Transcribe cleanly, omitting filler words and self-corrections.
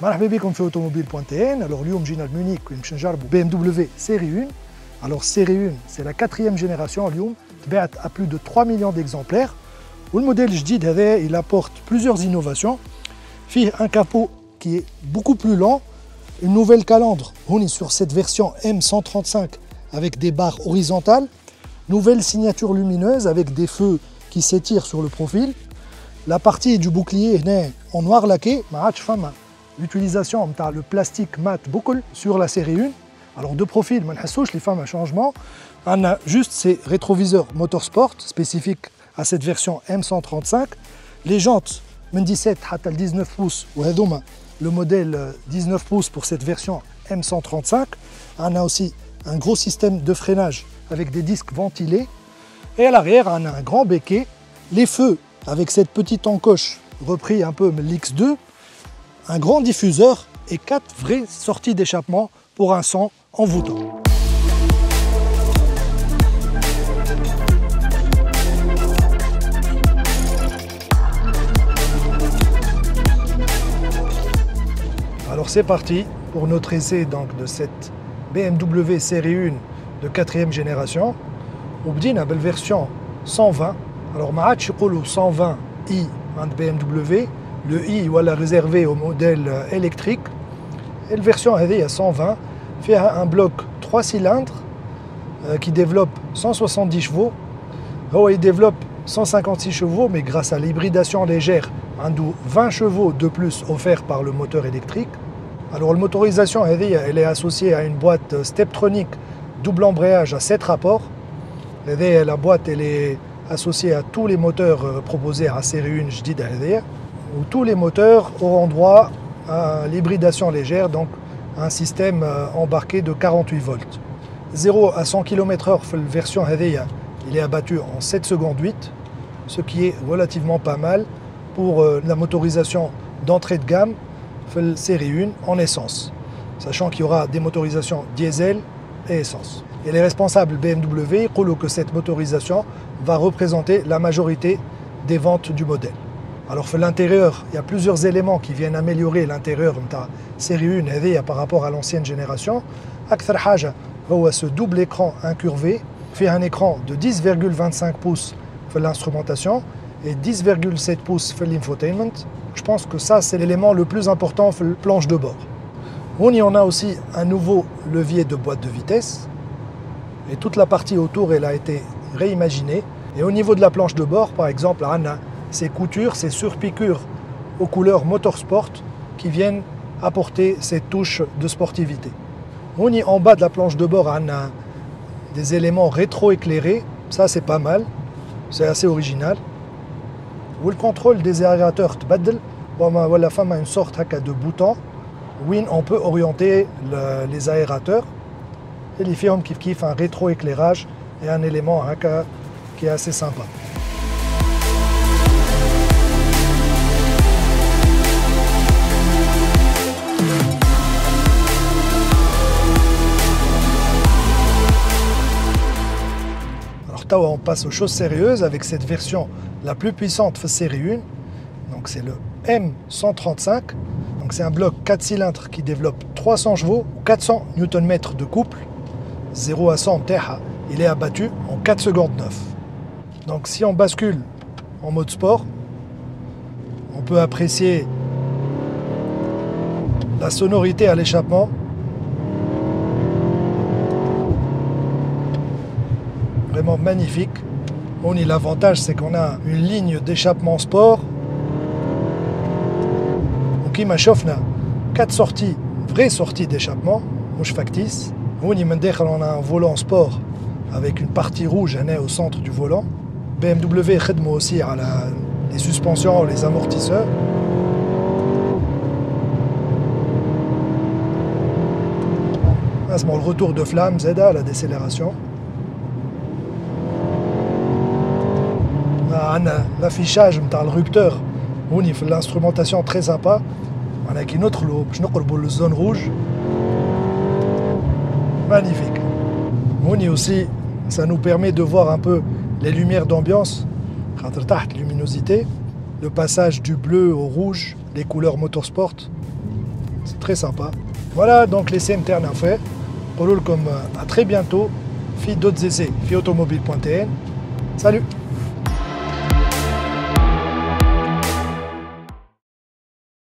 مرحبا بكم في automobile.tn. Alors اليوم جينا لمونيك باش نجربوا BMW série 1. Alors série 1 c'est la 4e génération اليوم تباعت à plus de 3 millions d'exemplaires. والموديل الجديد هذا il apporte plusieurs innovations. فيه un capot qui est beaucoup plus lent, une nouvelle calandre on est sur cette version M135 avec des barres horizontales, nouvelle signature lumineuse avec des feux qui s'étirent sur le profil. La partie du bouclier est en noir laqué, l'utilisation de le plastique mat beaucoup sur la série 1. Alors de profil, les femmes un changement. On a juste ces rétroviseurs motorsport spécifiques à cette version M135. Les jantes 17 à 19 pouces, le modèle 19 pouces pour cette version M135. On a aussi un gros système de freinage avec des disques ventilés. Et à l'arrière, on a un grand béquet. Les feux avec cette petite encoche repris un peu l'X2. Un grand diffuseur et 4 vraies sorties d'échappement pour un son envoûtant. Alors c'est parti pour notre essai donc, de cette BMW série 1 de 4e génération. وبدينا بالversion 120. Alors ما عادش يقولوا 120i عند BMW. Le i est réservé au modèle électrique. Et la version est 120. Fait un bloc 3 cylindres qui développe 170 chevaux. Il développe 156 chevaux, mais grâce à l'hybridation légère, on a 20 chevaux de plus offerts par le moteur électrique. Alors la motorisation elle est associée à une boîte Steptronic double embrayage à 7 rapports. La boîte elle est associée à tous les moteurs proposés à série 1 جديدة هذه. Où tous les moteurs auront droit à l'hybridation légère, donc un système embarqué de 48 volts. 0 à 100 km/h, la version هذه, il est abattu en 7 secondes 8, ce qui est relativement pas mal pour la motorisation d'entrée de gamme la série 1 en essence, sachant qu'il y aura des motorisations diesel et essence. Et les responsables BMW disent que cette motorisation va représenter la majorité des ventes du modèle. Alors à l'intérieur, il y a plusieurs éléments qui viennent améliorer l'intérieur de la série 1 par rapport à l'ancienne génération. أكثر حاجة هو ce double écran incurvé, fait un écran de 10,25 pouces pour l'instrumentation et 10,7 pouces pour l'infotainment. Je pense que ça c'est l'élément le plus important pour la planche de bord. On a aussi un nouveau levier de boîte de vitesse et toute la partie autour elle a été réimaginée. Et au niveau de la planche de bord, par exemple, on a ces coutures, ces surpiqûres aux couleurs motorsport qui viennent apporter cette touche de sportivité. On y en bas de la planche de bord, on a des éléments rétro-éclairés, ça c'est pas mal, c'est assez original. Où le contrôle des aérateurs تبدل, voilà, femme a une sorte de bouton où on peut orienter les aérateurs. Et les firmes qui kiffent un rétro-éclairage et un élément qui est assez sympa. On passe aux choses sérieuses avec cette version la plus puissante de série 1. Donc c'est le M135. Donc c'est un bloc 4 cylindres qui développe 300 chevaux ou 400 Nm de couple. 0 à 100 il est abattu en 4 secondes 9. Donc si on bascule en mode sport, on peut apprécier la sonorité à l'échappement. Vraiment magnifique. L'avantage c'est qu'on a une ligne d'échappement sport. Donc il m'a chauffé 4 sorties, vraies sorties d'échappement, mouche factice. On a un volant sport avec une partie rouge au centre du volant. BMW خدموا aussi à les suspensions, les amortisseurs. Le retour de flamme, ZA, la décélération. L'affichage de le rupteur, on y fait l'instrumentation très sympa. On a une autre le zone rouge. Magnifique. On y aussi, ça nous permet de voir un peu les lumières d'ambiance, luminosité, le passage du bleu au rouge, les couleurs motorsport. c'est très sympa. Voilà donc l'essai interne fait. On vous dit à très bientôt. Fi d'autres essais, fi automobile.tn. Salut.